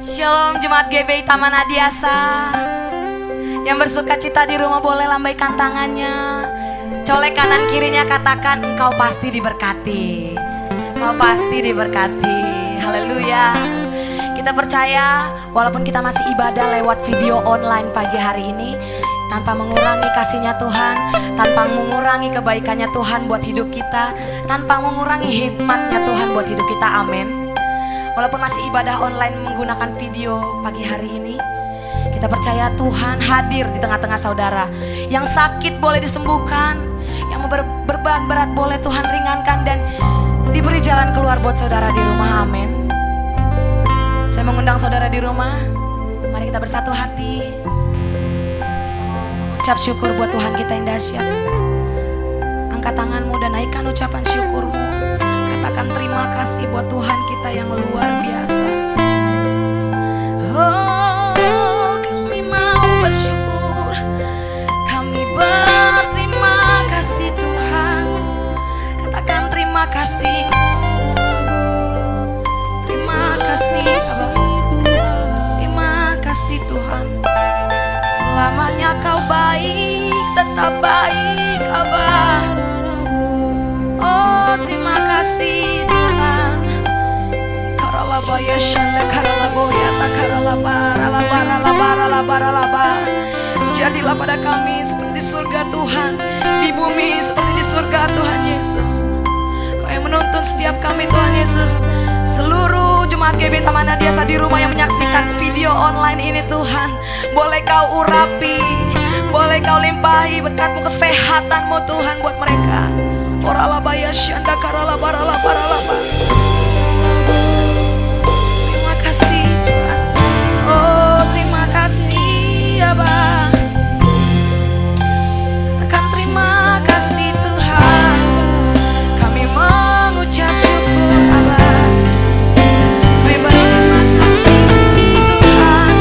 Shalom Jemaat GBI Taman Adiasa. Yang bersuka cita di rumah boleh lambaikan tangannya. Colek kanan kirinya, katakan engkau pasti diberkati. Engkau pasti diberkati. Haleluya. Kita percaya walaupun kita masih ibadah lewat video online pagi hari ini, tanpa mengurangi kasihnya Tuhan, tanpa mengurangi kebaikannya Tuhan buat hidup kita, tanpa mengurangi hikmatnya Tuhan buat hidup kita. Amin. Walaupun masih ibadah online menggunakan video pagi hari ini, kita percaya Tuhan hadir di tengah-tengah saudara. Yang sakit boleh disembuhkan, yang berbeban berat boleh Tuhan ringankan, dan diberi jalan keluar buat saudara di rumah. Amin. Saya mengundang saudara di rumah, mari kita bersatu hati ucap syukur buat Tuhan kita yang dahsyat. Angkat tanganmu dan naikkan ucapan syukurmu. Katakan terima kasih buat Tuhan kita yang luar biasa. Oh, kami mau bersyukur, kami berterima kasih Tuhan. Katakan terima kasih. Terima kasih Abah. Terima kasih Tuhan. Selamanya kau baik, tetap baik Abah. Oh, terima kasih Tuhan. Karalabaya shanda karalaboya takaralabaralabaralabaralabaralaba. Jadilah pada kami seperti surga Tuhan, di bumi seperti di surga Tuhan Yesus. Kau yang menuntun setiap kami Tuhan Yesus. Seluruh jemaat GBI Taman Adiasa di rumah yang menyaksikan video online ini Tuhan, boleh kau urapi, boleh kau limpahi berkat-Mu, kesehatan-Mu Tuhan buat mereka. Oralabaya shanda karalabaralabaralaba. Terima kasih Tuhan. Oh, terima kasih Abah. Tekan terima kasih Tuhan. Kami mengucap syukur Abah. Terima kasih Tuhan.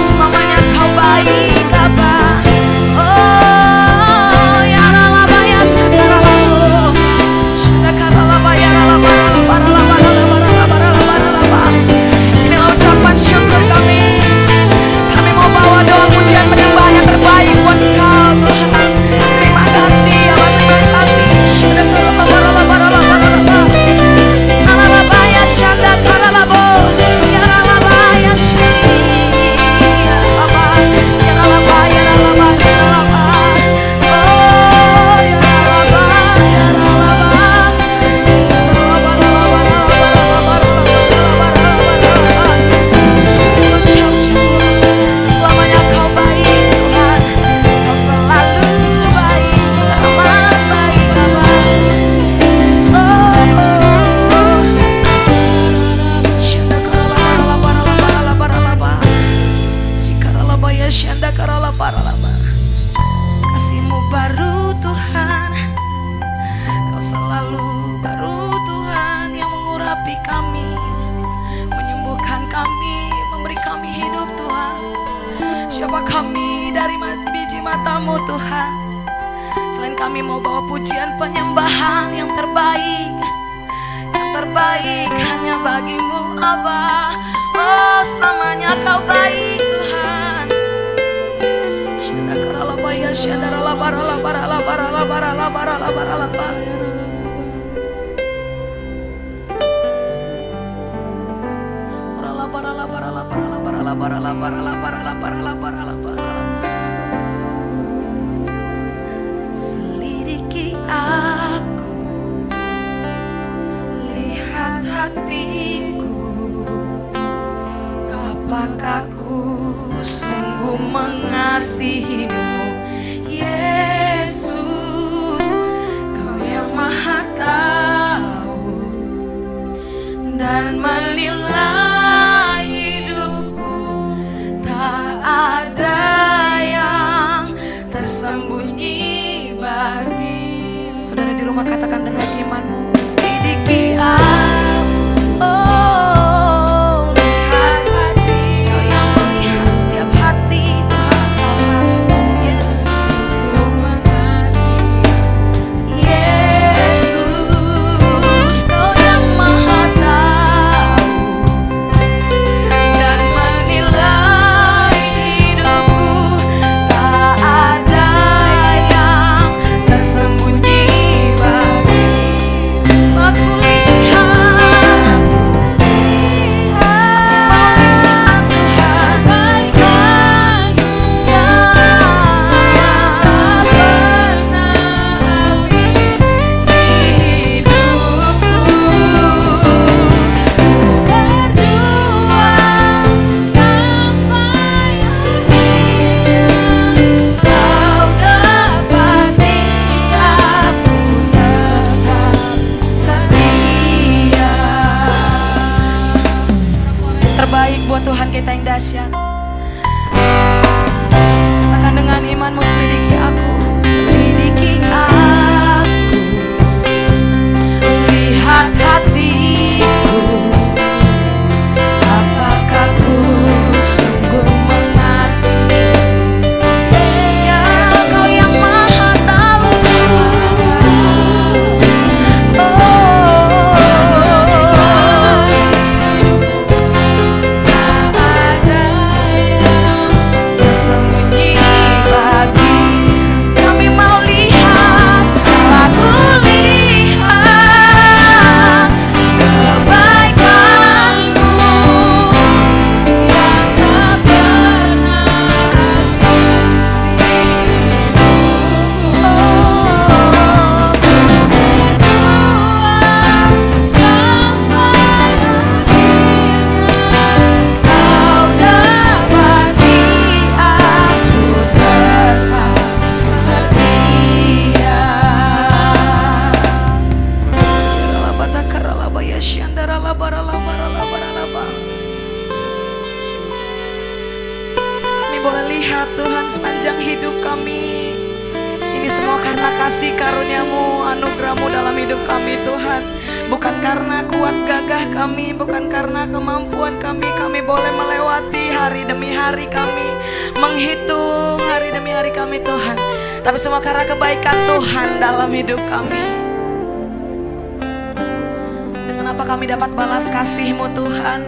Selamanya kau baik Abah. Oh, ya ralabaya karalabu. Shanda karalabaya ralabaralabaralabaralabaralabaralabaralabar. Inilah ucapan syukur kami. Kami mau bawa doa pujian penyembahan yang terbaik buat Kau Tuhan. Terima kasih Abah, terima kasih. Shanda karalabaralabaralabaralabar. Ralabaya shanda karalabu. Ya ralabaya shanda. Ya Abah. Ya ralabaya ralabaya ralabaya. Oh, ya ralabaya ya ralabaya. Selamanya kau baik Tuhan, kau selalu baik, amat baik Abah. Oh, shanda karalabaralabaralabaralabar. Sikaralabaya shanda karalabaralabar. Kasih-Mu baru Tuhan, Kau selalu baru Tuhan, yang mengurapi kami, menyembuhkan kami, memberi kami hidup Tuhan. Siapa kami dari biji mata-Mu Tuhan, selain kami mau bawa pujian penyembahan yang terbaik. Yang terbaik hanya bagi-Mu Abah. Oh, selamanya Kau baik Tuhan. Shanda karalabaya shanda ralabaralabaralabaralabaralabaralabar. Selidiki aku, lihat hatiku, apakah ku sungguh mengasihi-Mu, Yesus. Kau yang Maha tahu dan menilai hidupku, tak ada yang tersembunyi bagi. Saudara di rumah katakan dengan imanmu, selidiki aku, oh, lihat hati. Kau yang melihat setiap hati Tuhan. Yes, Yesus, Kau yang Maha tahu Tuhan kita yang dahsyat. Katakan dengan imanmu, selidiki aku, selidiki aku, lihat hatiku, apakah ku sungguh mengasihi. Ya Kau yang maha tahu. Tersembunyi bagi kami, mau lihat, aku lihat kebaikan-Mu yang tak pernah kami boleh lihat Tuhan sepanjang hidup kami. Ini semua karena kasih karunia-Mu, anugerah-Mu dalam hidup kami Tuhan. Bukan karena kuat gagah kami, bukan karena kemampuan kami. Kami boleh melewati hari demi hari kami, menghitung hari demi hari kami Tuhan. Tapi semua karena kebaikan Tuhan dalam hidup kami. Dengan apa kami dapat balas kasih-Mu Tuhan?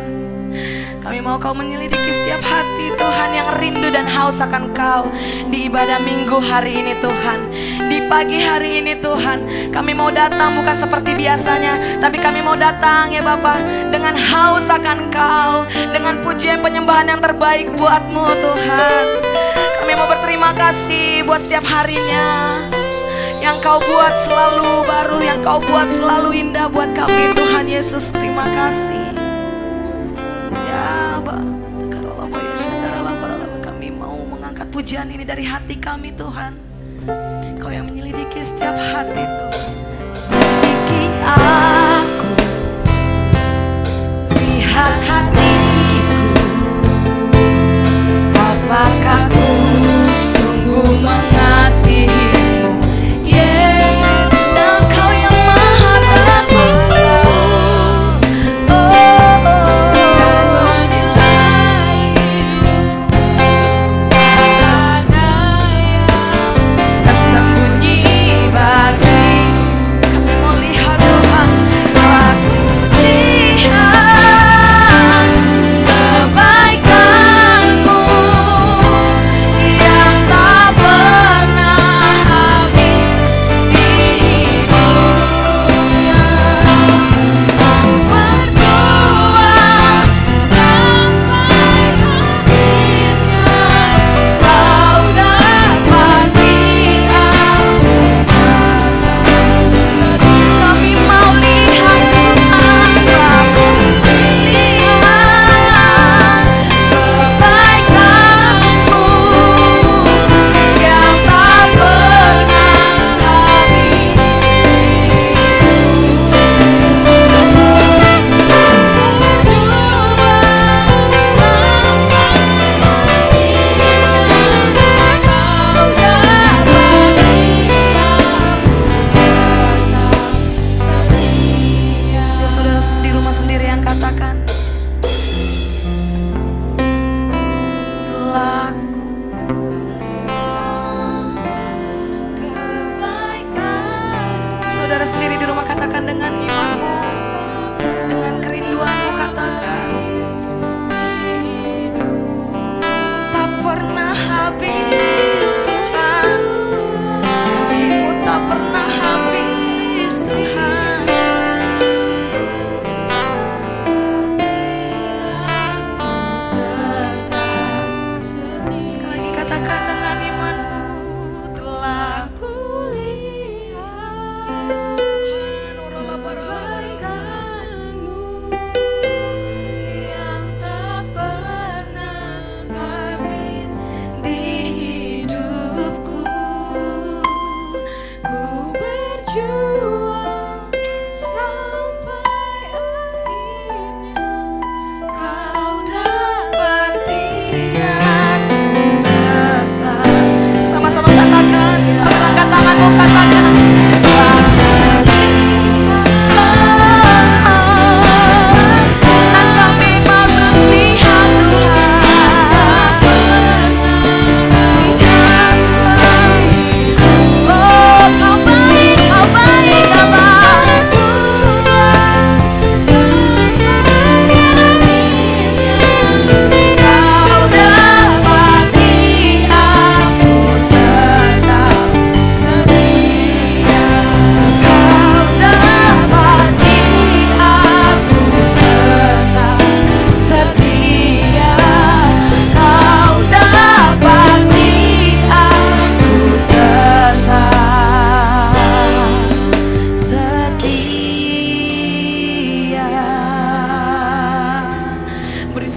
Kami mau Kau menyelidiki setiap hati Tuhan yang rindu dan haus akan Kau. Di ibadah minggu hari ini Tuhan, di pagi hari ini Tuhan, kami mau datang bukan seperti biasanya, tapi kami mau datang ya Bapa dengan haus akan Kau, dengan pujian penyembahan yang terbaik buat-Mu Tuhan. Kami mau berterima kasih buat setiap harinya yang Kau buat selalu baru, yang Kau buat selalu indah buat kami Tuhan Yesus. Terima kasih. Kami mau mengangkat pujian ini dari hati kami Tuhan. Kau yang menyelidiki setiap hati Tuhan. Selidiki aku, lihat hatiku, apakah ku sungguh mengasihi-Mu. Yesus, Kau yang maha tahu. Tersembunyi bagi kami, mau lihat Tuhan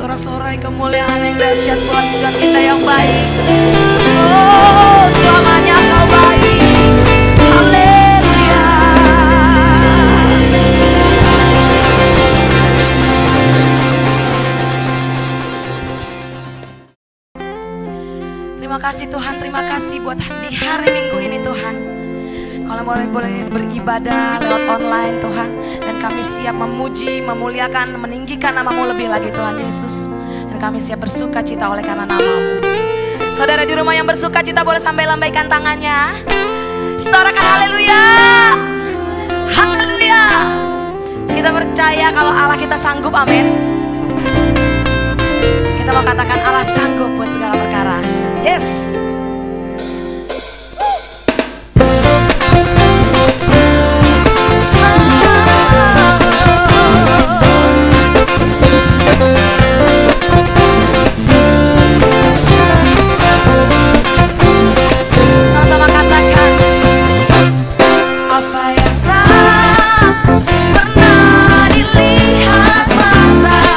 Sorak-sorai kemuliaan yang dahsyat Tuhan, Tuhan kita yang baik. Oh, selamanya Kau baik. Haleluya. Terima kasih Tuhan, terima kasih buat di hari Minggu ini Tuhan. Kalau boleh beribadah lewat online Tuhan, dan kami siap memuji, memuliakan, meninggikan nama-Mu lebih lagi Tuhan Yesus. Dan kami siap bersuka cita oleh karena nama-Mu. Saudara di rumah yang bersuka cita boleh sampai lambaikan tangannya. Sorakan haleluya. Haleluya. Kita percaya kalau Allah kita sanggup, amin. Kita mau katakan Allah sanggup buat segala perkara. Yes. Sama-sama katakan, apa yang tak pernah dilihat mata.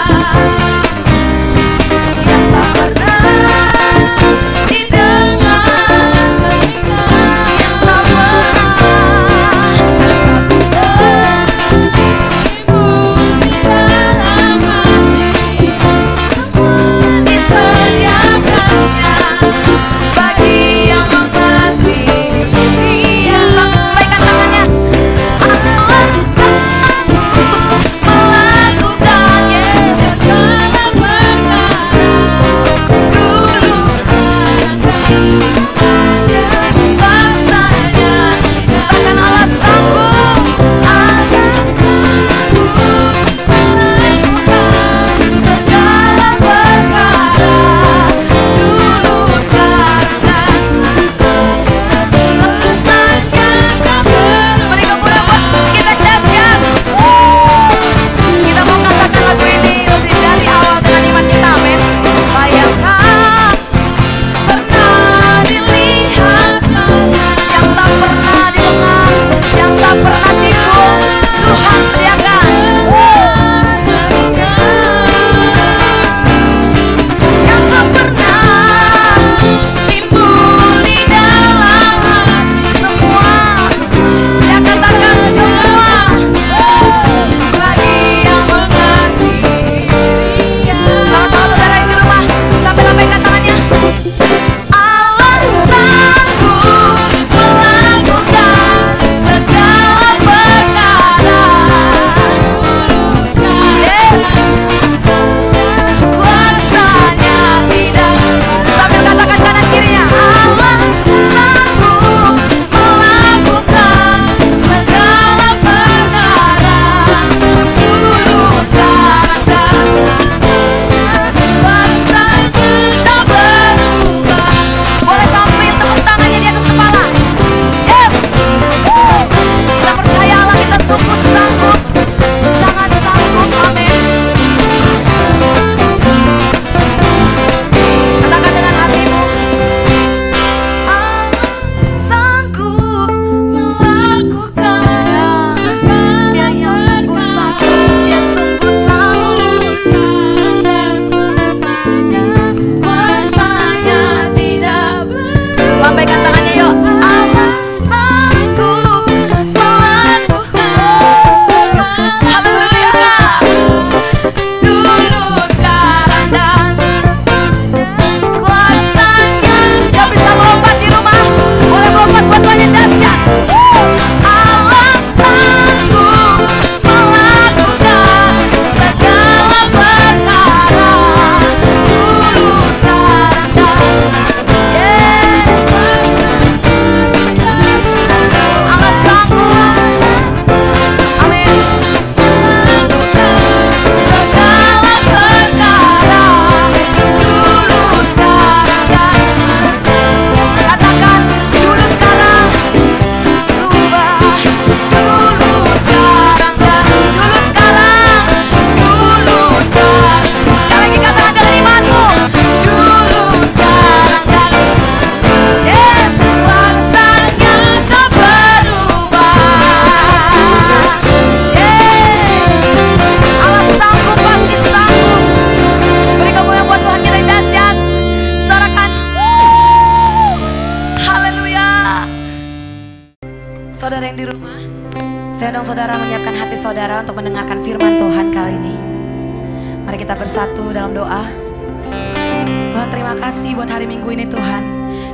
saudara yang di rumah, saya undang saudara menyiapkan hati saudara untuk mendengarkan firman Tuhan kali ini. Mari kita bersatu dalam doa. Tuhan, terima kasih buat hari Minggu ini Tuhan.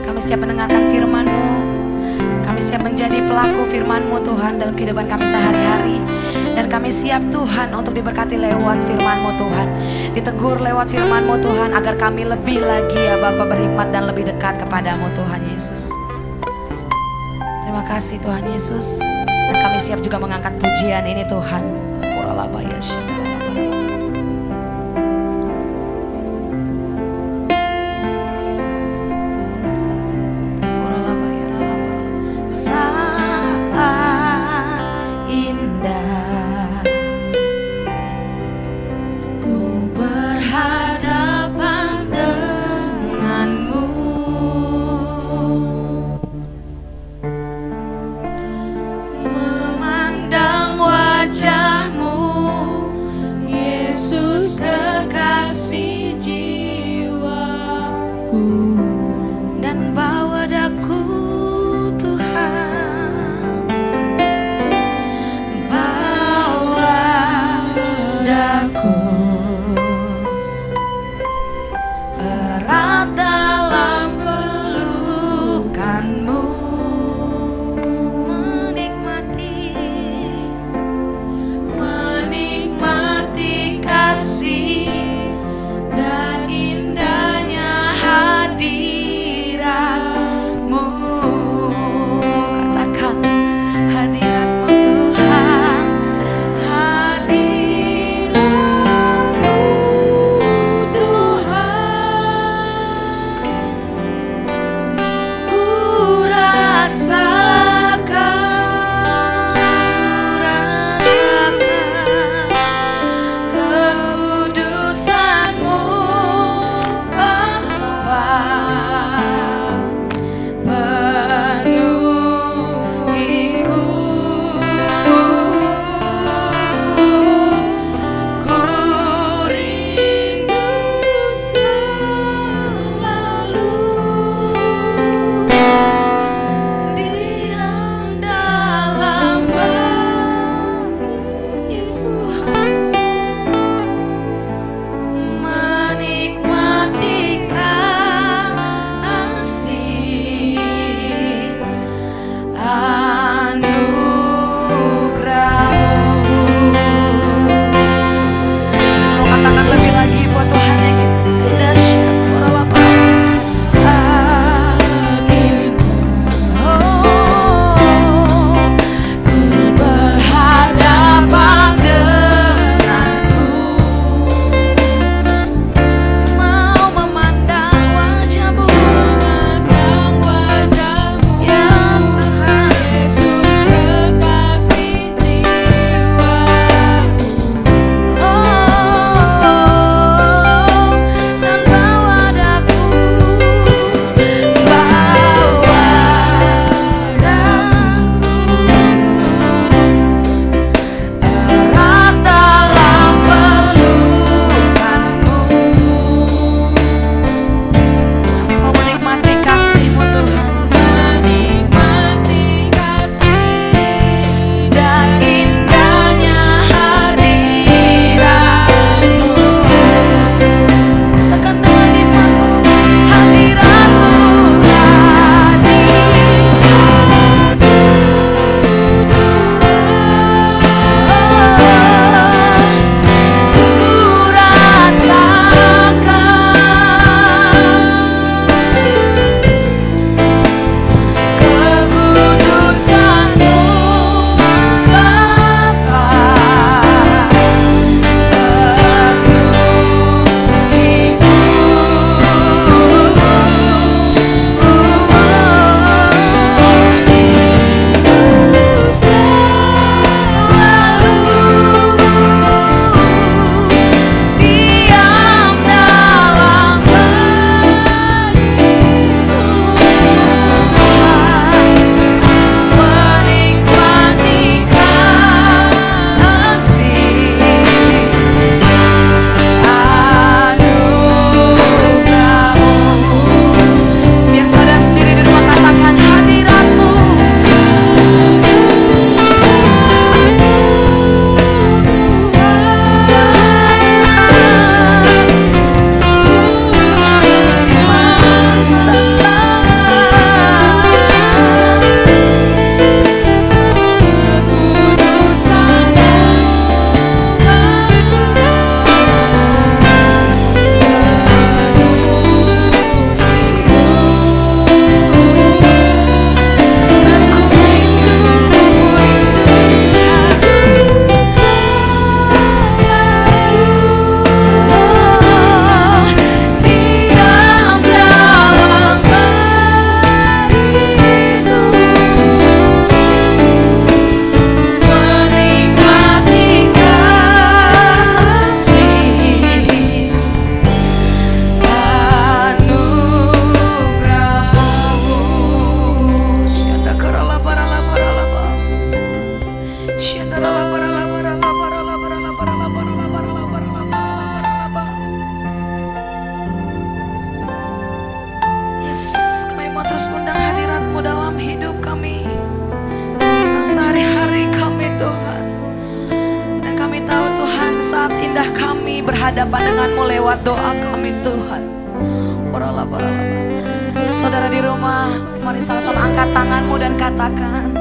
Kami siap mendengarkan firman-Mu. Kami siap menjadi pelaku firman-Mu Tuhan dalam kehidupan kami sehari-hari. Dan kami siap Tuhan untuk diberkati lewat firman-Mu Tuhan. Ditegur lewat firman-Mu Tuhan agar kami lebih lagi ya Bapa berhikmat dan lebih dekat kepadamu Tuhan Yesus. Terima kasih Tuhan Yesus. Dan kami siap juga mengangkat pujian ini Tuhan. berhadapan denganmu lewat doa kami Tuhan. Saudara di rumah, mari sama-sama angkat tanganmu dan katakan,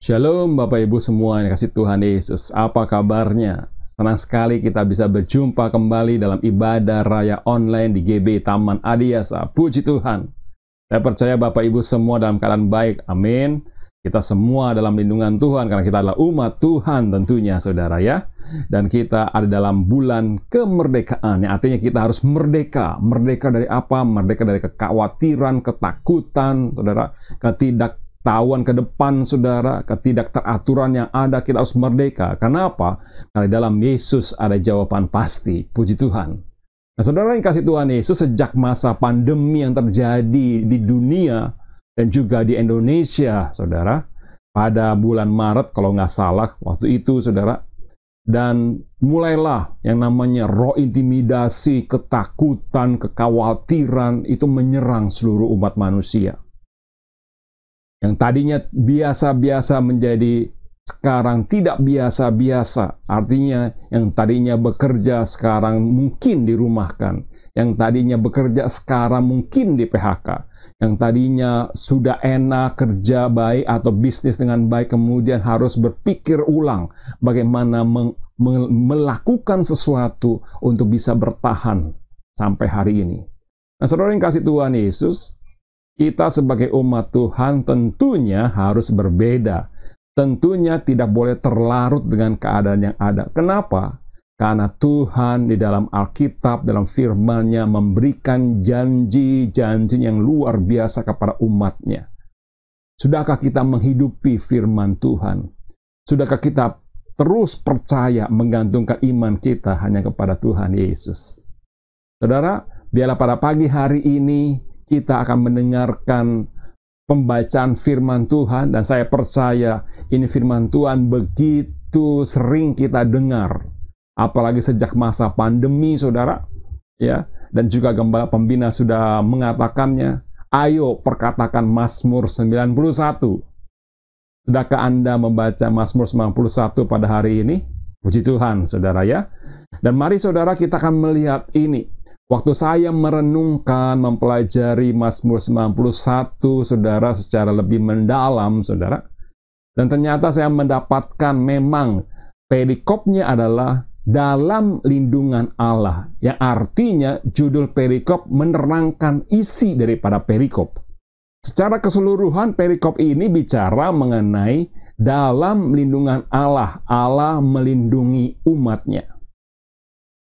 Shalom Bapak Ibu semua yang kasih Tuhan Yesus. Apa kabarnya? Senang sekali kita bisa berjumpa kembali dalam ibadah raya online di GB Taman Adiasa. Puji Tuhan. Saya percaya Bapak Ibu semua dalam keadaan baik. Amin. Kita semua dalam lindungan Tuhan karena kita adalah umat Tuhan tentunya saudara ya. Dan kita ada dalam bulan kemerdekaan. Yang artinya kita harus merdeka. Merdeka dari apa? Merdeka dari kekhawatiran, ketakutan, saudara. Ketidaktahuan ke depan, saudara, ketidakteraturan yang ada, kita harus merdeka. Kenapa? Karena dalam Yesus ada jawaban pasti. Puji Tuhan. Nah, saudara yang kasih Tuhan Yesus, sejak masa pandemi yang terjadi di dunia dan juga di Indonesia, saudara, pada bulan Maret, kalau nggak salah, waktu itu, saudara, dan mulailah yang namanya roh intimidasi, ketakutan, kekhawatiran, itu menyerang seluruh umat manusia. Yang tadinya biasa-biasa menjadi sekarang tidak biasa-biasa. Artinya yang tadinya bekerja sekarang mungkin dirumahkan. Yang tadinya bekerja sekarang mungkin di PHK. Yang tadinya sudah enak kerja baik atau bisnis dengan baik, kemudian harus berpikir ulang bagaimana melakukan sesuatu untuk bisa bertahan sampai hari ini. Nah, saudara yang kasih Tuhan Yesus, kita sebagai umat Tuhan tentunya harus berbeda. Tentunya tidak boleh terlarut dengan keadaan yang ada. Kenapa? Karena Tuhan di dalam Alkitab, dalam firman-Nya memberikan janji-janji yang luar biasa kepada umat-Nya. Sudahkah kita menghidupi firman Tuhan? Sudahkah kita terus percaya menggantungkan iman kita hanya kepada Tuhan Yesus? Saudara, biarlah pada pagi hari ini kita akan mendengarkan pembacaan firman Tuhan, dan saya percaya ini firman Tuhan begitu sering kita dengar, apalagi sejak masa pandemi, saudara, ya, dan juga Gembala Pembina sudah mengatakannya. Ayo perkatakan Mazmur 91. Sudahkah Anda membaca Mazmur 91 pada hari ini? Puji Tuhan, saudara, ya. Dan mari saudara, kita akan melihat ini. Waktu saya merenungkan, mempelajari Mazmur 91, saudara, secara lebih mendalam, saudara. Dan ternyata saya mendapatkan memang perikopnya adalah dalam lindungan Allah, yang artinya judul perikop menerangkan isi daripada perikop. Secara keseluruhan perikop ini bicara mengenai dalam lindungan Allah, Allah melindungi umatnya.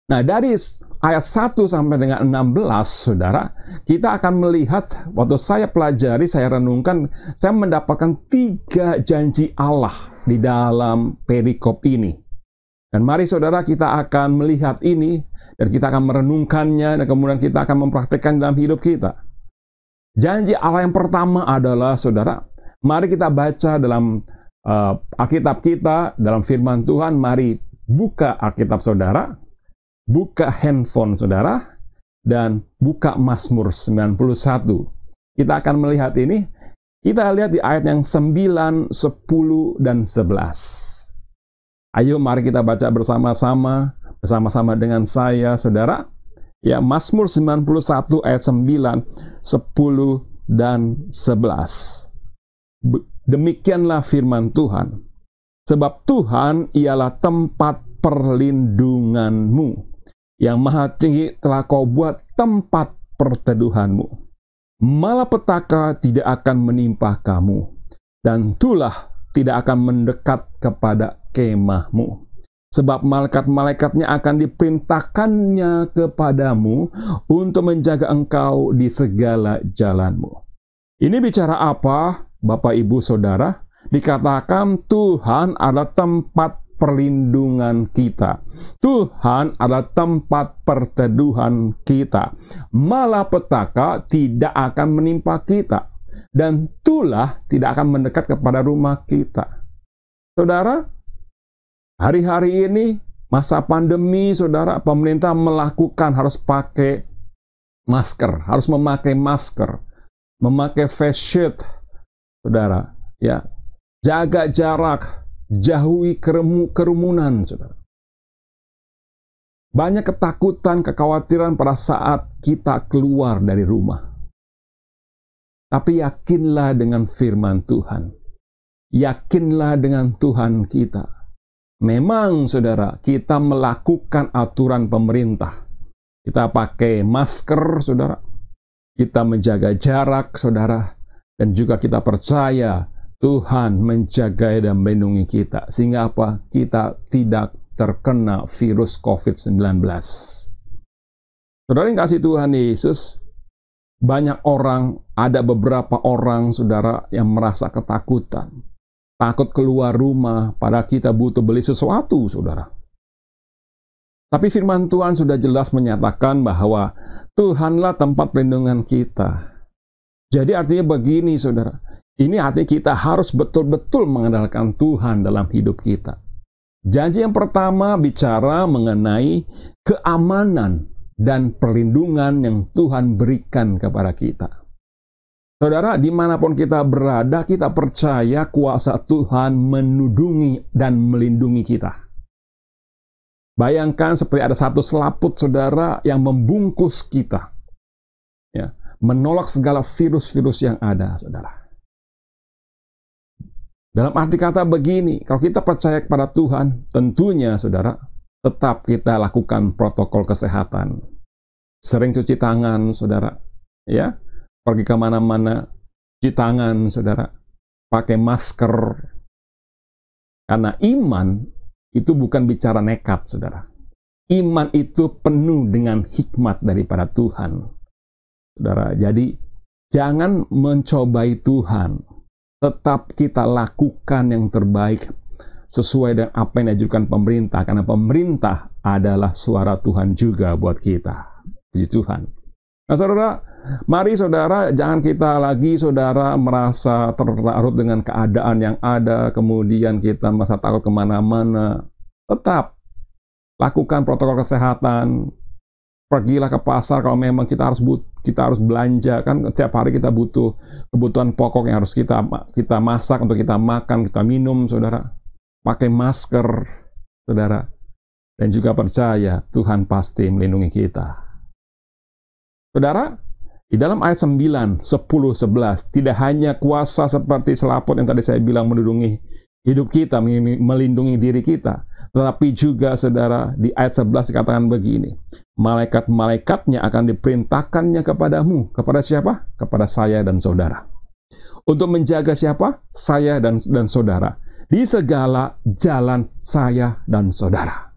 Nah, dari ayat 1 sampai dengan 16, saudara, kita akan melihat, waktu saya pelajari, saya renungkan, saya mendapatkan 3 janji Allah di dalam perikop ini. Dan mari saudara, kita akan melihat ini, dan kita akan merenungkannya, dan kemudian kita akan mempraktikkan dalam hidup kita. Janji Allah yang pertama adalah, saudara, mari kita baca dalam Alkitab kita, dalam firman Tuhan. Mari buka Alkitab saudara, buka handphone saudara, dan buka Mazmur 91. Kita akan melihat ini. Kita lihat di ayat yang 9, 10, dan 11. Ayo mari kita baca bersama-sama dengan saya, saudara. Ya, Mazmur 91 ayat 9, 10, dan 11. Demikianlah firman Tuhan. Sebab Tuhan ialah tempat perlindunganmu. Yang Maha Tinggi telah kau buat tempat perteduhanmu. Malapetaka tidak akan menimpa kamu, dan tulah tidak akan mendekat kepada kemahmu. Sebab malaikat-malaikatnya akan diperintahkannya kepadamu untuk menjaga engkau di segala jalanmu. Ini bicara apa, Bapak, Ibu, Saudara? Dikatakan Tuhan adalah tempat perlindungan kita. Tuhan adalah tempat perteduhan kita. Malapetaka tidak akan menimpa kita. Dan tulah tidak akan mendekat kepada rumah kita. Saudara, hari-hari ini, masa pandemi, saudara, pemerintah melakukan harus pakai masker, harus memakai masker, memakai face shield, saudara, ya, jaga jarak, jauhi kerumunan, saudara. Banyak ketakutan, kekhawatiran pada saat kita keluar dari rumah. Tapi yakinlah dengan firman Tuhan. Yakinlah dengan Tuhan kita. Memang, saudara, kita melakukan aturan pemerintah. Kita pakai masker, saudara. Kita menjaga jarak, saudara. Dan juga kita percaya Tuhan menjaga dan melindungi kita. Sehingga apa? Kita tidak terkena virus COVID-19. Saudara yang kasih Tuhan Yesus, banyak orang, ada beberapa orang, saudara, yang merasa ketakutan. Takut keluar rumah, padahal kita butuh beli sesuatu, saudara. Tapi firman Tuhan sudah jelas menyatakan bahwa Tuhanlah tempat perlindungan kita. Jadi artinya begini, saudara. Ini artinya kita harus betul-betul mengandalkan Tuhan dalam hidup kita. Janji yang pertama bicara mengenai keamanan dan perlindungan yang Tuhan berikan kepada kita. Saudara, dimanapun kita berada, kita percaya kuasa Tuhan menudungi dan melindungi kita. Bayangkan seperti ada satu selaput, saudara, yang membungkus kita. Ya, menolak segala virus-virus yang ada, saudara. Dalam arti kata begini, kalau kita percaya kepada Tuhan, tentunya, saudara, tetap kita lakukan protokol kesehatan. Sering cuci tangan, saudara. Ya, pergi kemana-mana, cuci tangan, saudara. Pakai masker. Karena iman itu bukan bicara nekat, saudara. Iman itu penuh dengan hikmat daripada Tuhan. Saudara, jadi jangan mencobai Tuhan. Tetap kita lakukan yang terbaik sesuai dengan apa yang diajukan pemerintah. Karena pemerintah adalah suara Tuhan juga buat kita. Puji Tuhan. Nah, saudara, Mari saudara, jangan kita lagi saudara merasa terlarut dengan keadaan yang ada, kemudian kita merasa takut kemana-mana. Tetap lakukan protokol kesehatan. Pergilah ke pasar kalau memang kita harus belanja, kan setiap hari kita butuh kebutuhan pokok yang harus kita masak untuk kita makan, kita minum, saudara. Pakai masker, saudara. Dan juga percaya Tuhan pasti melindungi kita. Saudara, di dalam ayat 9, 10, 11, tidak hanya kuasa seperti selaput yang tadi saya bilang melindungi hidup kita, melindungi diri kita, tetapi juga saudara di ayat 11 dikatakan begini, malaikat-malaikatnya akan diperintahkannya kepadamu. Kepada siapa? Kepada saya dan saudara. Untuk menjaga siapa? Saya dan saudara. Di segala jalan saya dan saudara.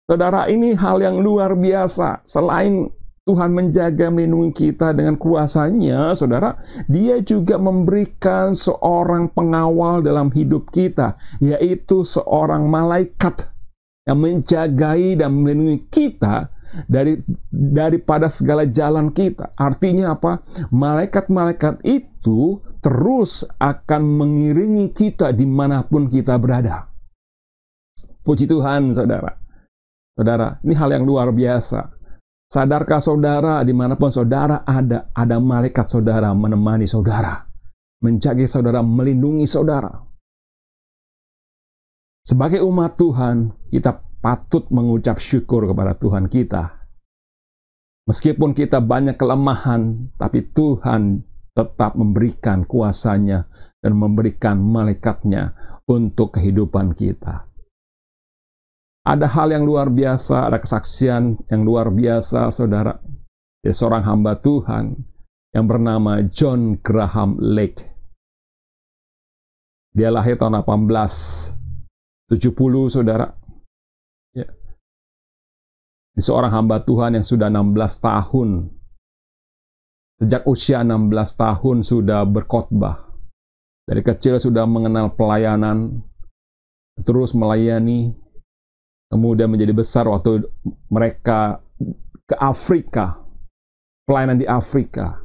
Saudara, ini hal yang luar biasa. Selain Tuhan menjaga, melindungi kita dengan kuasanya, saudara, Dia juga memberikan seorang pengawal dalam hidup kita, yaitu seorang malaikat yang menjagai dan melindungi kita daripada segala jalan kita. Artinya apa? Malaikat-malaikat itu terus akan mengiringi kita dimanapun kita berada. Puji Tuhan, saudara. Saudara, ini hal yang luar biasa. Sadarkah saudara, dimanapun saudara ada malaikat saudara menemani saudara, menjaga saudara, melindungi saudara. Sebagai umat Tuhan, kita patut mengucap syukur kepada Tuhan kita. Meskipun kita banyak kelemahan, tapi Tuhan tetap memberikan kuasanya dan memberikan malaikatnya untuk kehidupan kita. Ada hal yang luar biasa, ada kesaksian yang luar biasa, saudara. Dari seorang hamba Tuhan yang bernama John Graham Lake. Dia lahir tahun 1870, saudara. Ya. Dia seorang hamba Tuhan yang sudah 16 tahun. Sejak usia 16 tahun sudah berkhotbah. Dari kecil sudah mengenal pelayanan, terus melayani. Kemudian menjadi besar waktu mereka ke Afrika, pelayanan di Afrika.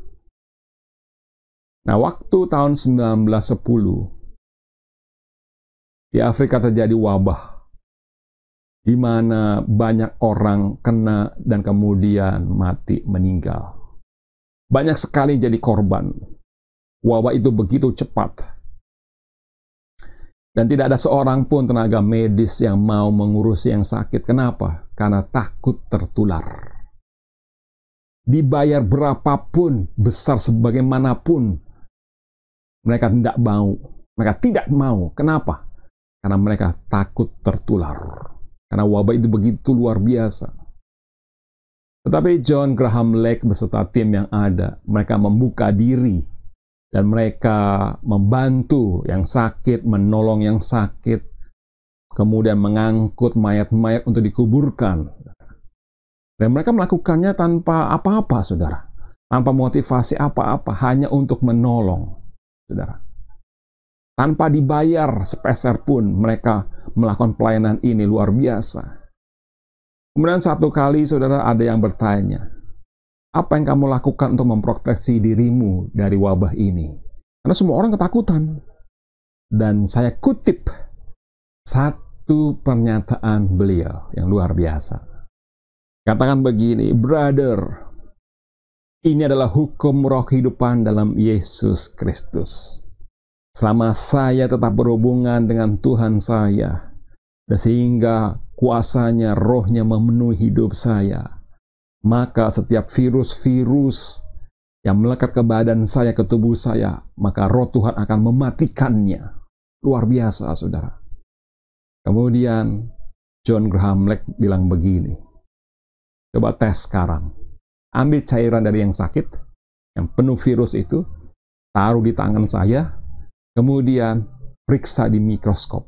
Nah, waktu tahun 1910, di Afrika terjadi wabah, di mana banyak orang kena dan kemudian mati, meninggal. Banyak sekali jadi korban. Wabah itu begitu cepat. Dan tidak ada seorang pun tenaga medis yang mau mengurusi yang sakit. Kenapa? Karena takut tertular. Dibayar berapapun, besar sebagaimanapun, mereka tidak mau. Mereka tidak mau. Kenapa? Karena mereka takut tertular. Karena wabah itu begitu luar biasa. Tetapi John Graham Lake beserta tim yang ada, mereka membuka diri. Dan mereka membantu yang sakit, menolong yang sakit, kemudian mengangkut mayat-mayat untuk dikuburkan. Dan mereka melakukannya tanpa apa-apa, saudara. Tanpa motivasi apa-apa, hanya untuk menolong, saudara. Tanpa dibayar sepeser pun, mereka melakukan pelayanan ini luar biasa. Kemudian satu kali, saudara, ada yang bertanya, apa yang kamu lakukan untuk memproteksi dirimu dari wabah ini? Karena semua orang ketakutan. Dan saya kutip satu pernyataan beliau yang luar biasa. Katakan begini, brother, ini adalah hukum roh kehidupan dalam Yesus Kristus. Selama saya tetap berhubungan dengan Tuhan saya, sehingga kuasanya, rohnya memenuhi hidup saya, maka setiap virus-virus yang melekat ke badan saya, ke tubuh saya, maka roh Tuhan akan mematikannya. Luar biasa, saudara. Kemudian John Graham Lake bilang begini, coba tes sekarang. Ambil cairan dari yang sakit, yang penuh virus itu, taruh di tangan saya, kemudian periksa di mikroskop.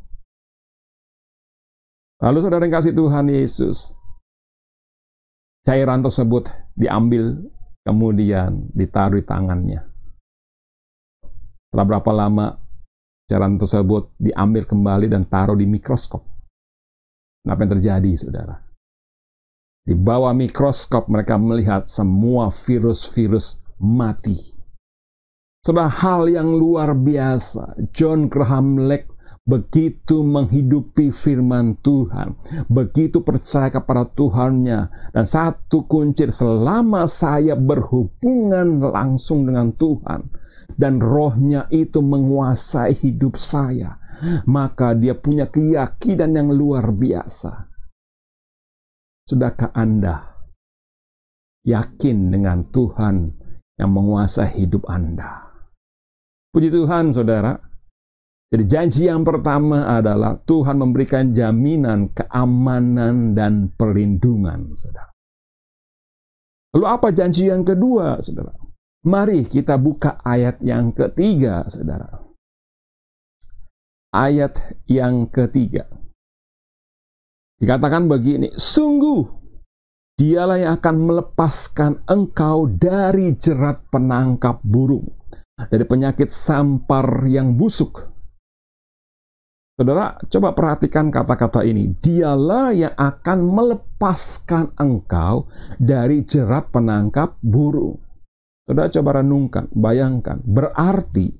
Lalu saudara yang kasih Tuhan Yesus, cairan tersebut diambil, kemudian ditaruh di tangannya. Setelah berapa lama, cairan tersebut diambil kembali dan taruh di mikroskop. Apa yang terjadi, saudara? Di bawah mikroskop mereka melihat semua virus-virus mati. Saudara, hal yang luar biasa. John Graham Lake begitu menghidupi firman Tuhan, begitu percaya kepada Tuhannya, dan satu kunci, selama saya berhubungan langsung dengan Tuhan, dan rohnya itu menguasai hidup saya, maka dia punya keyakinan yang luar biasa. Sudahkah Anda yakin dengan Tuhan yang menguasai hidup Anda? Puji Tuhan, saudara. Jadi janji yang pertama adalah Tuhan memberikan jaminan keamanan dan perlindungan, saudara. Lalu apa janji yang kedua, saudara? Mari kita buka ayat yang ketiga, saudara. Ayat yang ketiga. Dikatakan begini, sungguh dialah yang akan melepaskan engkau dari jerat penangkap burung, dari penyakit sampar yang busuk. Saudara, coba perhatikan kata-kata ini. Dialah yang akan melepaskan engkau dari jerat penangkap burung. Saudara, coba renungkan, bayangkan. Berarti,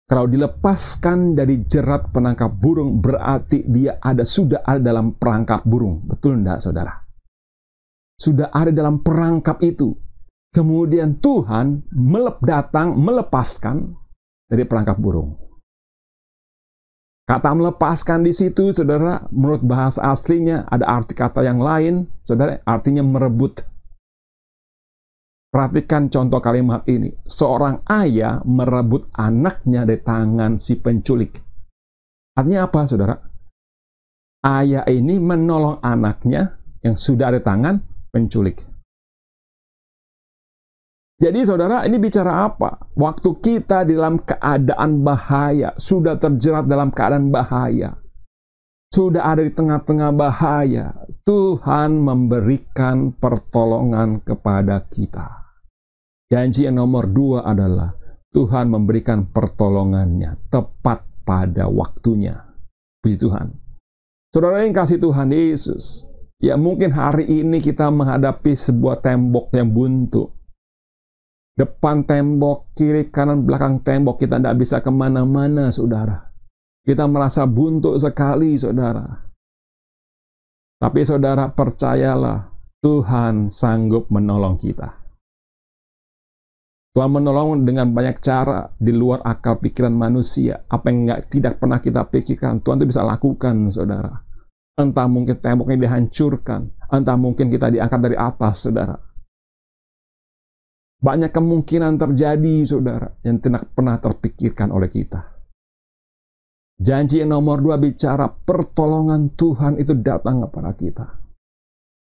kalau dilepaskan dari jerat penangkap burung, berarti dia sudah ada dalam perangkap burung. Betul enggak, saudara? Sudah ada dalam perangkap itu. Kemudian Tuhan datang melepaskan dari perangkap burung. Kata melepaskan di situ, saudara, menurut bahasa aslinya ada arti kata yang lain, saudara, artinya merebut. Perhatikan contoh kalimat ini. Seorang ayah merebut anaknya dari tangan si penculik. Artinya apa, saudara? Ayah ini menolong anaknya yang sudah ada di tangan penculik. Jadi saudara, ini bicara apa? Waktu kita di dalam keadaan bahaya, sudah terjerat dalam keadaan bahaya, sudah ada di tengah-tengah bahaya, Tuhan memberikan pertolongan kepada kita. Janji yang nomor 2 adalah Tuhan memberikan pertolongannya tepat pada waktunya. Puji Tuhan. Saudara yang kasih Tuhan Yesus, ya mungkin hari ini kita menghadapi sebuah tembok yang buntu. Depan tembok, kiri, kanan, belakang tembok, kita tidak bisa kemana-mana, saudara. Kita merasa buntu sekali, saudara. Tapi saudara, percayalah, Tuhan sanggup menolong kita. Tuhan menolong dengan banyak cara di luar akal pikiran manusia. Apa yang tidak pernah kita pikirkan, Tuhan itu bisa lakukan, saudara. Entah mungkin temboknya dihancurkan, entah mungkin kita diangkat dari atas, saudara. Banyak kemungkinan terjadi, saudara, yang tidak pernah terpikirkan oleh kita. Janji yang nomor 2 bicara pertolongan Tuhan itu datang kepada kita.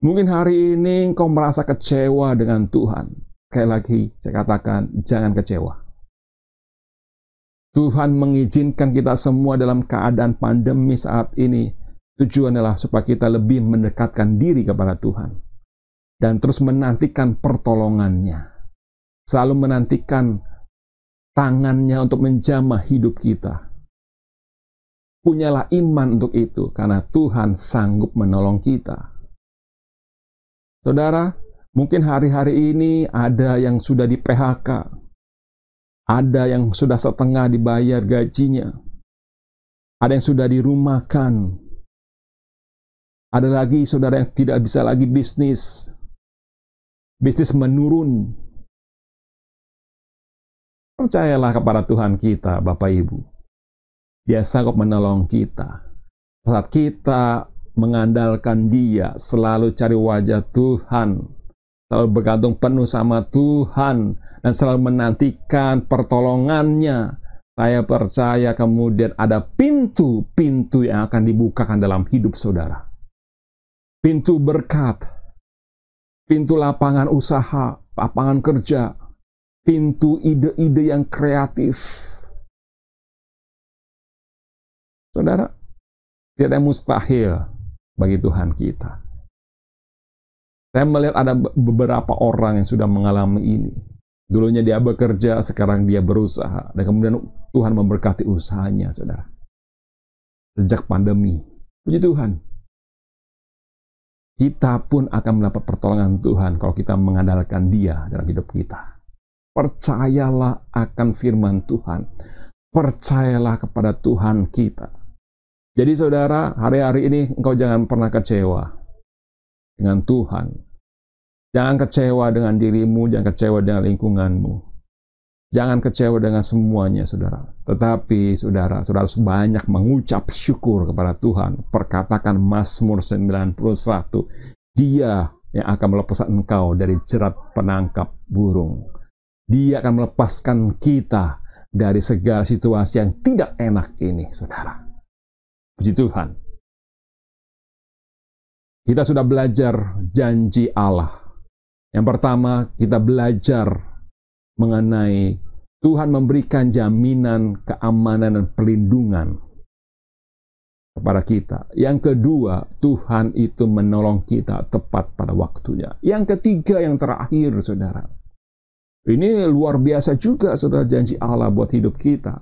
Mungkin hari ini engkau merasa kecewa dengan Tuhan. Sekali lagi, saya katakan, jangan kecewa. Tuhan mengizinkan kita semua dalam keadaan pandemi saat ini. Tujuan adalah supaya kita lebih mendekatkan diri kepada Tuhan. Dan terus menantikan pertolongannya. Selalu menantikan tangannya untuk menjamah hidup kita. Punyalah iman untuk itu, karena Tuhan sanggup menolong kita. Saudara, mungkin hari-hari ini ada yang sudah di PHK, ada yang sudah setengah dibayar gajinya, ada yang sudah dirumahkan, ada lagi saudara yang tidak bisa lagi bisnis menurun. Percayalah kepada Tuhan kita, Bapak Ibu. Dia sanggup menolong kita. Saat kita mengandalkan Dia, selalu cari wajah Tuhan, selalu bergantung penuh sama Tuhan, dan selalu menantikan pertolongannya, saya percaya kemudian ada pintu-pintu yang akan dibukakan dalam hidup saudara. Pintu berkat, pintu lapangan usaha, lapangan kerja, pintu ide-ide yang kreatif. Saudara, tidak ada mustahil bagi Tuhan kita. Saya melihat ada beberapa orang yang sudah mengalami ini. Dulunya dia bekerja, sekarang dia berusaha. Dan kemudian Tuhan memberkati usahanya, saudara. Sejak pandemi. Puji Tuhan. kita pun akan mendapat pertolongan Tuhan kalau kita mengandalkan Dia dalam hidup kita. Percayalah akan firman Tuhan. Percayalah kepada Tuhan kita. Jadi saudara, hari-hari ini engkau jangan pernah kecewa dengan Tuhan. Jangan kecewa dengan dirimu, jangan kecewa dengan lingkunganmu. Jangan kecewa dengan semuanya, saudara. Tetapi, saudara harus banyak mengucap syukur kepada Tuhan. Perkatakan Mazmur 91. Dia yang akan melepaskan engkau dari jerat penangkap burung. Dia akan melepaskan kita dari segala situasi yang tidak enak ini, saudara. Puji Tuhan. Kita sudah belajar janji Allah. Yang pertama, kita belajar mengenai Tuhan memberikan jaminan keamanan dan perlindungan kepada kita. Yang kedua, Tuhan itu menolong kita tepat pada waktunya. Yang ketiga, yang terakhir, saudara. Ini luar biasa juga, saudara, janji Allah buat hidup kita.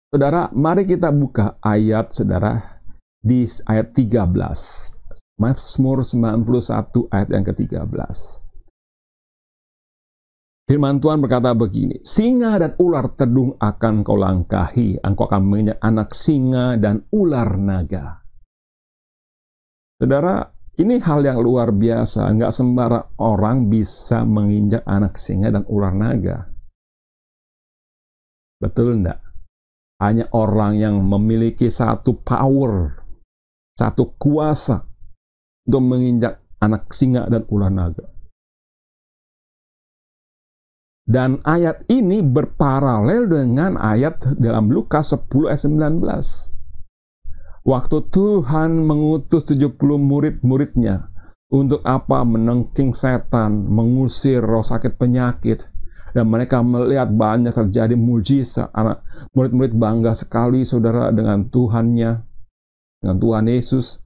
Saudara, mari kita buka ayat, saudara, di ayat 13. Mazmur 91 ayat yang ke-13. Firman Tuhan berkata begini, singa dan ular tedung akan kau langkahi, engkau akan menginjak anak singa dan ular naga. Saudara, ini hal yang luar biasa, nggak sembarang orang bisa menginjak anak singa dan ular naga. Betul enggak? Hanya orang yang memiliki satu power, satu kuasa untuk menginjak anak singa dan ular naga. Dan ayat ini berparalel dengan ayat dalam Lukas 10 ayat 19. Waktu Tuhan mengutus 70 murid-muridnya untuk apa? Menengking setan, mengusir roh sakit penyakit. Dan mereka melihat banyak terjadi mujizat. Murid-murid bangga sekali, saudara, dengan Tuhannya, dengan Tuhan Yesus.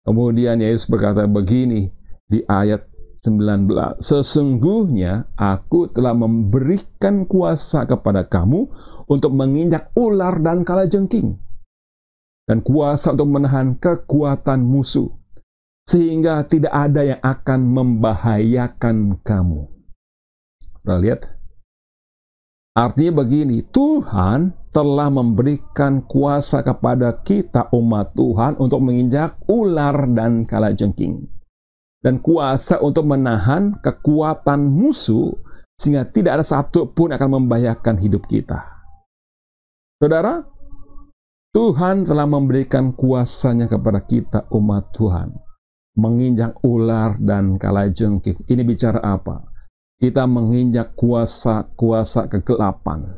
Kemudian Yesus berkata begini di ayat 19. Sesungguhnya aku telah memberikan kuasa kepada kamu untuk menginjak ular dan kalajengking. Dan kuasa untuk menahan kekuatan musuh. Sehingga tidak ada yang akan membahayakan kamu. Kita lihat. Artinya begini, Tuhan telah memberikan kuasa kepada kita umat Tuhan untuk menginjak ular dan kalajengking. Dan kuasa untuk menahan kekuatan musuh sehingga tidak ada satu pun akan membahayakan hidup kita. Saudara, Tuhan telah memberikan kuasanya kepada kita umat Tuhan. Menginjak ular dan kalajengking. Ini bicara apa? Kita menginjak kuasa-kuasa kegelapan.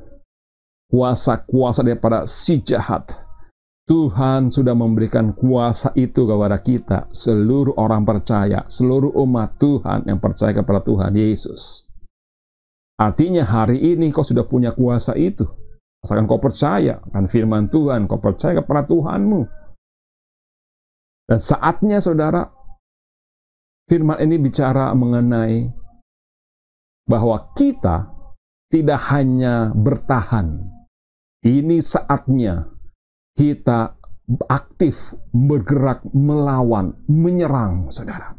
Kuasa-kuasa daripada si jahat. Tuhan sudah memberikan kuasa itu kepada kita. Seluruh orang percaya. Seluruh umat Tuhan yang percaya kepada Tuhan Yesus. Artinya hari ini kau sudah punya kuasa itu. Asalkan kau percaya akan firman Tuhan. Kau percaya kepada Tuhanmu. Dan saatnya saudara. Firman ini bicara mengenai bahwa kita tidak hanya bertahan. Ini saatnya kita aktif bergerak melawan, menyerang, saudara.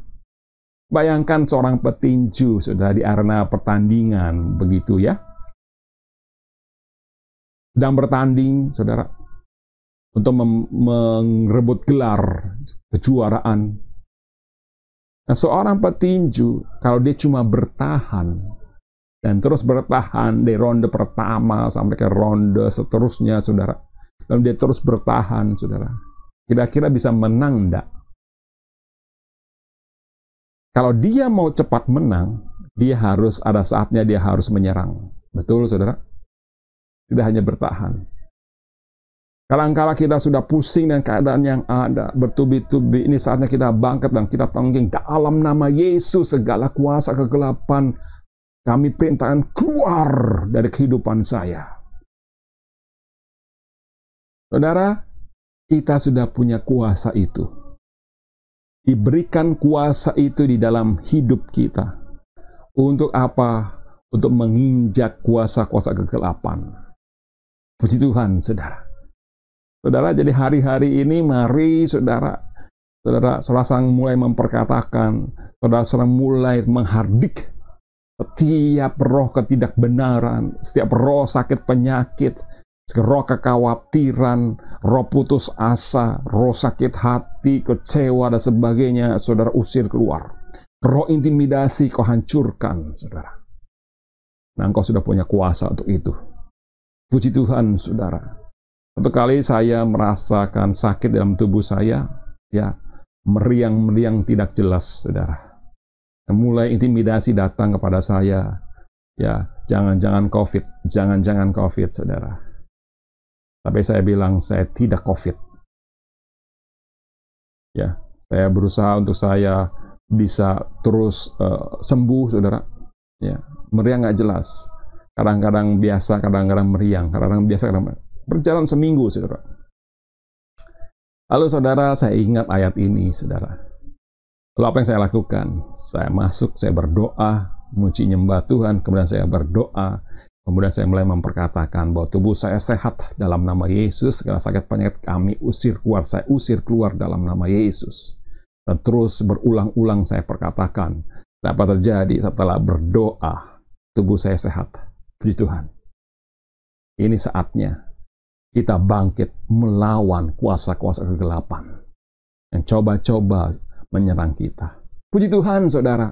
Bayangkan seorang petinju, saudara, di arena pertandingan, begitu ya. Sedang bertanding, saudara, untuk merebut gelar kejuaraan. Nah, seorang petinju, kalau dia cuma bertahan, dan terus bertahan dari ronde pertama sampai ke ronde seterusnya, saudara. Lalu dia terus bertahan, saudara. Kira-kira bisa menang enggak? Kalau dia mau cepat menang, dia harus ada saatnya dia harus menyerang. Betul, saudara? Tidak hanya bertahan. Kadang-kala kita sudah pusing dengan keadaan yang ada, bertubi-tubi. Ini saatnya kita bangkit dan kita tangging dalam nama Yesus segala kuasa kegelapan. Kami perintahkan keluar dari kehidupan saya. Saudara, kita sudah punya kuasa itu. Diberikan kuasa itu di dalam hidup kita. Untuk apa? Untuk menginjak kuasa-kuasa kegelapan. Puji Tuhan, saudara. Saudara, jadi hari-hari ini mari saudara saudara sedang mulai memperkatakan, saudara sedang mulai menghardik setiap roh ketidakbenaran, setiap roh sakit penyakit, roh kekhawatiran, roh putus asa, roh sakit hati, kecewa, dan sebagainya, saudara usir keluar. Roh intimidasi kau hancurkan, saudara. Nah, engkau sudah punya kuasa untuk itu. Puji Tuhan, saudara. Satu kali saya merasakan sakit dalam tubuh saya, ya, meriang-meriang tidak jelas, saudara. Mulai intimidasi datang kepada saya, ya, jangan-jangan COVID, jangan-jangan COVID, saudara. Tapi saya bilang saya tidak COVID. Ya, saya berusaha untuk saya bisa terus sembuh, saudara. Ya, meriang nggak jelas. Kadang-kadang biasa, kadang-kadang meriang, kadang-kadang biasa, kadang-kadang berjalan seminggu, saudara. Lalu, saudara, saya ingat ayat ini, saudara. Lalu apa yang saya lakukan? Saya masuk, saya berdoa, muji nyembah Tuhan, kemudian saya berdoa, kemudian saya mulai memperkatakan bahwa tubuh saya sehat dalam nama Yesus, segala sakit penyakit kami usir keluar, saya usir keluar dalam nama Yesus. Dan terus berulang-ulang saya perkatakan, apa terjadi setelah berdoa, tubuh saya sehat. Puji Tuhan. Ini saatnya kita bangkit melawan kuasa-kuasa kegelapan yang coba-coba menyerang kita. Puji Tuhan, saudara.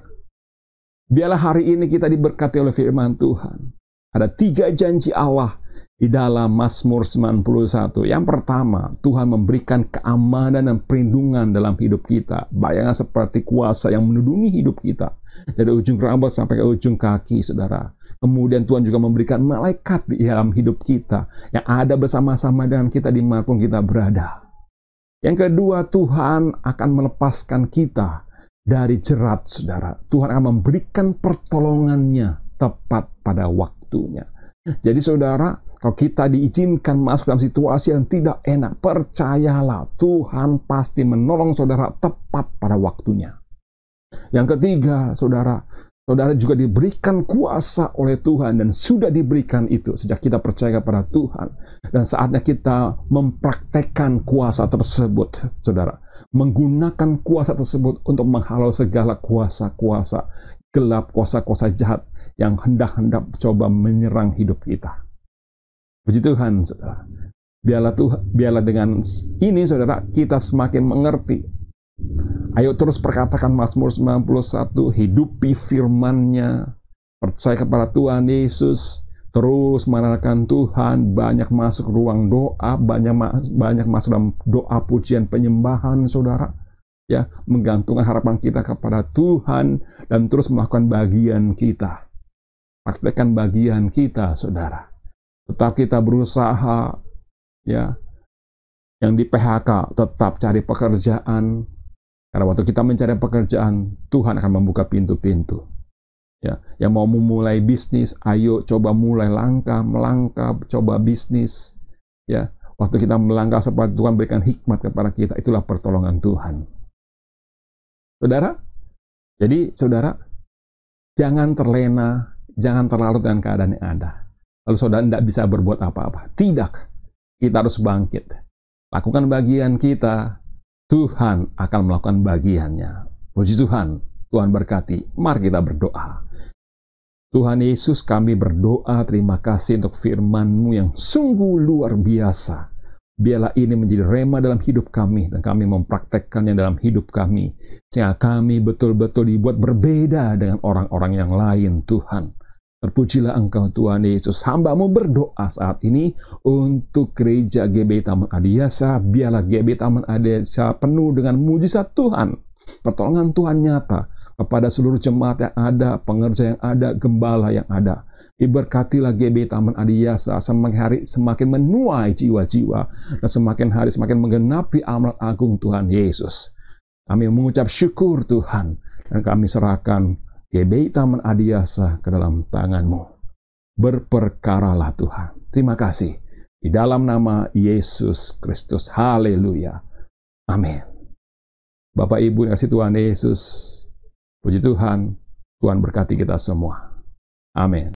Biarlah hari ini kita diberkati oleh firman Tuhan. Ada 3 janji Allah di dalam Mazmur 91. Yang pertama, Tuhan memberikan keamanan dan perlindungan dalam hidup kita. Bayangkan seperti kuasa yang menudungi hidup kita. Dari ujung rambut sampai ke ujung kaki, saudara. Kemudian Tuhan juga memberikan malaikat di dalam hidup kita. Yang ada bersama-sama dengan kita dimanapun kita berada. Yang kedua, Tuhan akan melepaskan kita dari jerat, saudara. Tuhan akan memberikan pertolongannya tepat pada waktunya. Jadi, saudara, kalau kita diizinkan masuk dalam situasi yang tidak enak, percayalah, Tuhan pasti menolong saudara tepat pada waktunya. Yang ketiga, saudara juga diberikan kuasa oleh Tuhan dan sudah diberikan itu sejak kita percaya kepada Tuhan. Dan saatnya kita mempraktekkan kuasa tersebut, saudara. Menggunakan kuasa tersebut untuk menghalau segala kuasa-kuasa gelap, kuasa-kuasa jahat yang hendak-hendak coba menyerang hidup kita. Puji Tuhan, saudara. Biarlah dengan ini, saudara, kita semakin mengerti. Ayo terus perkatakan Mazmur 91, hidupi firman-Nya, percaya kepada Tuhan Yesus, terus mengandalkan Tuhan, banyak masuk ruang doa, banyak masuk dalam doa pujian penyembahan, saudara. Ya, menggantungkan harapan kita kepada Tuhan dan terus melakukan bagian kita. Praktekkan bagian kita, saudara. Tetap kita berusaha, ya, yang di PHK tetap cari pekerjaan. Karena waktu kita mencari pekerjaan, Tuhan akan membuka pintu-pintu. Ya, yang mau memulai bisnis, ayo coba mulai melangkah, coba bisnis. Ya, waktu kita melangkah seperti Tuhan berikan hikmat kepada kita, itulah pertolongan Tuhan. Saudara, jadi saudara, jangan terlena, jangan terlarut dengan keadaan yang ada. Lalu saudara tidak bisa berbuat apa-apa. Tidak, kita harus bangkit. Lakukan bagian kita. Tuhan akan melakukan bagiannya. Puji Tuhan, Tuhan berkati. Mari kita berdoa. Tuhan Yesus, kami berdoa terima kasih untuk firman-Mu yang sungguh luar biasa. Biarlah ini menjadi rema dalam hidup kami dan kami mempraktekkannya dalam hidup kami. Sehingga kami betul-betul dibuat berbeda dengan orang-orang yang lain, Tuhan. Terpujilah Engkau Tuhan Yesus. Hamba-Mu berdoa saat ini untuk gereja GBI Taman Adiasa. Biarlah GBI Taman Adiasa penuh dengan mujizat Tuhan. Pertolongan Tuhan nyata kepada seluruh jemaat yang ada, pengerja yang ada, gembala yang ada. Diberkatilah GBI Taman Adiasa semakin hari semakin menuai jiwa-jiwa dan semakin hari semakin menggenapi amanat agung Tuhan Yesus. Kami mengucap syukur Tuhan dan kami serahkan GBI Taman Adiasa ke dalam tangan-Mu. Berperkaralah Tuhan. Terima kasih. Di dalam nama Yesus Kristus. Haleluya. Amin. Bapak Ibu yang kasih Tuhan Yesus. Puji Tuhan. Tuhan berkati kita semua. Amin.